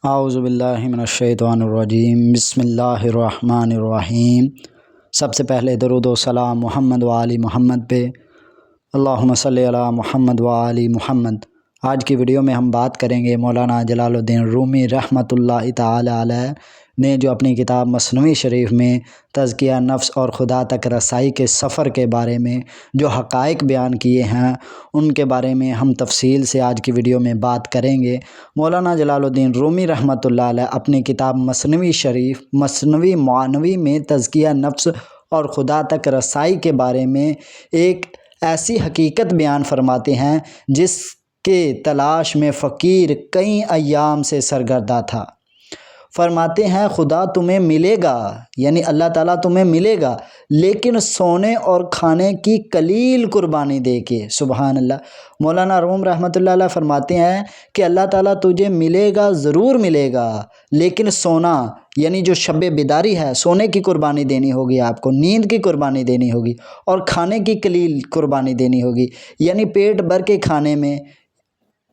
اعوذ باللہ من الشیطان الرجیم، بسم اللہ الرحمن الرحیم۔ سب سے پہلے درود و سلام محمد و آل محمد پہ، اللہم صلی علی محمد و آل محمد۔ آج کی ویڈیو میں ہم بات کریں گے مولانا جلال الدین رومی رحمۃ اللہ تعالی علیہ نے جو اپنی کتاب مثنوی شریف میں تزکیہ نفس اور خدا تک رسائی کے سفر کے بارے میں جو حقائق بیان کیے ہیں ان کے بارے میں ہم تفصیل سے آج کی ویڈیو میں بات کریں گے۔ مولانا جلال الدین رومی رحمۃ اللہ علیہ اپنی کتاب مثنوی شریف مثنوی معنوی میں تزکیہ نفس اور خدا تک رسائی کے بارے میں ایک ایسی حقیقت بیان فرماتے ہیں جس کے تلاش میں فقیر کئی ایام سے سرگردہ تھا۔ فرماتے ہیں خدا تمہیں ملے گا، یعنی اللہ تعالیٰ تمہیں ملے گا، لیکن سونے اور کھانے کی قلیل قربانی دے کے۔ سبحان اللہ۔ مولانا روم رحمۃ اللہ علیہ فرماتے ہیں کہ اللہ تعالیٰ تجھے ملے گا، ضرور ملے گا، لیکن سونا یعنی جو شب بیداری ہے، سونے کی قربانی دینی ہوگی، آپ کو نیند کی قربانی دینی ہوگی، اور کھانے کی قلیل قربانی دینی ہوگی، یعنی پیٹ بھر کے کھانے میں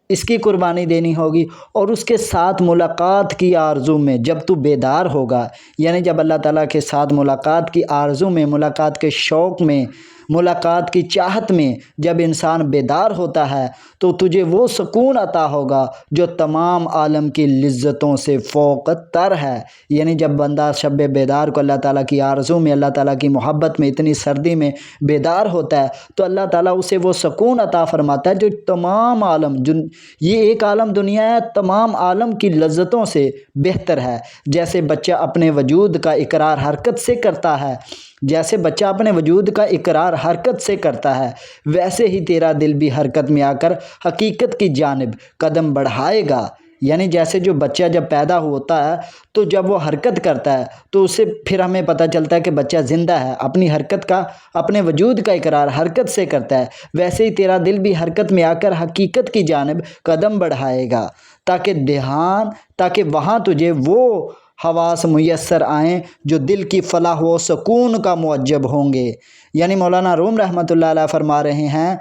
اس کی قربانی دینی ہوگی، اور اس کے ساتھ ملاقات کی آرزو میں جب تو بیدار ہوگا، یعنی جب اللہ تعالیٰ کے ساتھ ملاقات کی آرزو میں، ملاقات کے شوق میں، ملاقات کی چاہت میں جب انسان بیدار ہوتا ہے تو تجھے وہ سکون عطا ہوگا جو تمام عالم کی لذتوں سے فوق تر ہے۔ یعنی جب بندہ شب بیدار کو اللہ تعالیٰ کی آرزو میں، اللہ تعالیٰ کی محبت میں، اتنی سردی میں بیدار ہوتا ہے تو اللہ تعالیٰ اسے وہ سکون عطا فرماتا ہے جو تمام عالم، یہ ایک عالم دنیا ہے، تمام عالم کی لذتوں سے بہتر ہے۔ جیسے بچہ اپنے وجود کا اقرار حرکت سے کرتا ہے، جیسے بچہ اپنے وجود کا اقرار حرکت سے کرتا ہے، ویسے ہی تیرا دل بھی حرکت میں آ کر حقیقت کی جانب قدم بڑھائے گا۔ یعنی جیسے جو بچہ جب پیدا ہوتا ہے تو جب وہ حرکت کرتا ہے تو اسے پھر ہمیں پتہ چلتا ہے کہ بچہ زندہ ہے، اپنی حرکت کا، اپنے وجود کا اقرار حرکت سے کرتا ہے، ویسے ہی تیرا دل بھی حرکت میں آ کر حقیقت کی جانب قدم بڑھائے گا، تاکہ وہاں تجھے وہ حواس میسر آئیں جو دل کی فلاح و سکون کا موجب ہوں گے۔ یعنی مولانا روم رحمۃ اللہ علیہ فرما رہے ہیں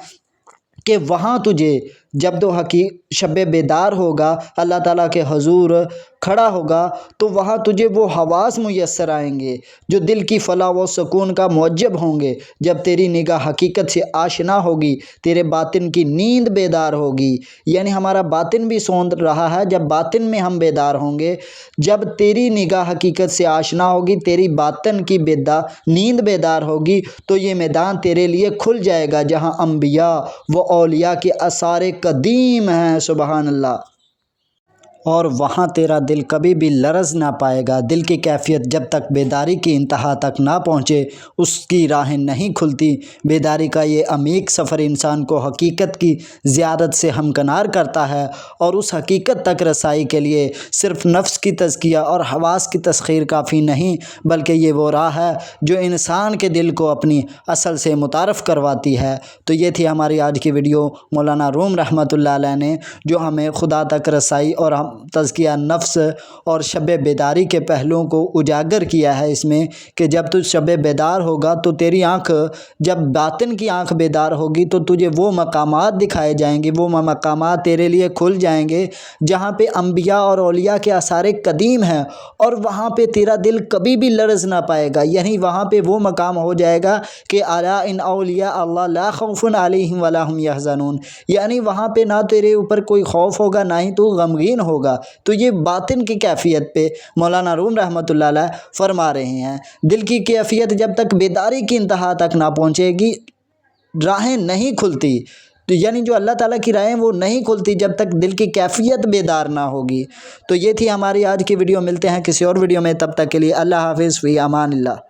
کہ وہاں تجھے جب تو شب بیدار ہوگا، اللہ تعالیٰ کے حضور کھڑا ہوگا تو وہاں تجھے وہ حواس میسر آئیں گے جو دل کی فلاح و سکون کا موجب ہوں گے۔ جب تیری نگاہ حقیقت سے آشنا ہوگی، تیرے باطن کی نیند بیدار ہوگی، یعنی ہمارا باطن بھی سو رہا ہے، جب باطن میں ہم بیدار ہوں گے، جب تیری نگاہ حقیقت سے آشنا ہوگی، تیری باطن کی نیند بیدار ہوگی تو یہ میدان تیرے لیے کھل جائے گا جہاں انبیاء و اولیاء کے آثار قدیم ہیں۔ سبحان اللہ۔ اور وہاں تیرا دل کبھی بھی لرز نہ پائے گا۔ دل کی کیفیت جب تک بیداری کی انتہا تک نہ پہنچے اس کی راہیں نہیں کھلتی۔ بیداری کا یہ عمیق سفر انسان کو حقیقت کی زیادت سے ہمکنار کرتا ہے، اور اس حقیقت تک رسائی کے لیے صرف نفس کی تزکیہ اور حواس کی تسخیر کافی نہیں، بلکہ یہ وہ راہ ہے جو انسان کے دل کو اپنی اصل سے متعارف کرواتی ہے۔ تو یہ تھی ہماری آج کی ویڈیو۔ مولانا روم رحمۃ اللہ علیہ نے جو ہمیں خدا تک رسائی اور تزکیہ نفس اور شب بیداری کے پہلوؤں کو اجاگر کیا ہے اس میں کہ جب تو شب بیدار ہوگا تو تیری آنکھ، جب باطن کی آنکھ بیدار ہوگی تو تجھے وہ مقامات دکھائے جائیں گے، وہ مقامات تیرے لیے کھل جائیں گے جہاں پہ انبیاء اور اولیاء کے آثار قدیم ہیں، اور وہاں پہ تیرا دل کبھی بھی لرز نہ پائے گا۔ یعنی وہاں پہ وہ مقام ہو جائے گا کہ الا ان اولیاء اللہ لا خوف علیہم ولا هم یحزنون، یعنی وہاں پہ نہ تیرے اوپر کوئی خوف ہوگا، نہ ہی تو غمگین ہوگا۔ تو یہ باطن کی کیفیت پہ مولانا روم رحمۃ اللہ علیہ فرما رہے ہیں۔ دل کی کیفیت جب تک بیداری کی انتہا تک نہ پہنچے گی، راہیں نہیں کھلتی، تو یعنی جو اللہ تعالیٰ کی راہیں وہ نہیں کھلتی جب تک دل کی کیفیت بیدار نہ ہوگی۔ تو یہ تھی ہماری آج کی ویڈیو۔ ملتے ہیں کسی اور ویڈیو میں، تب تک کے لیے اللہ حافظ، فی امان اللہ۔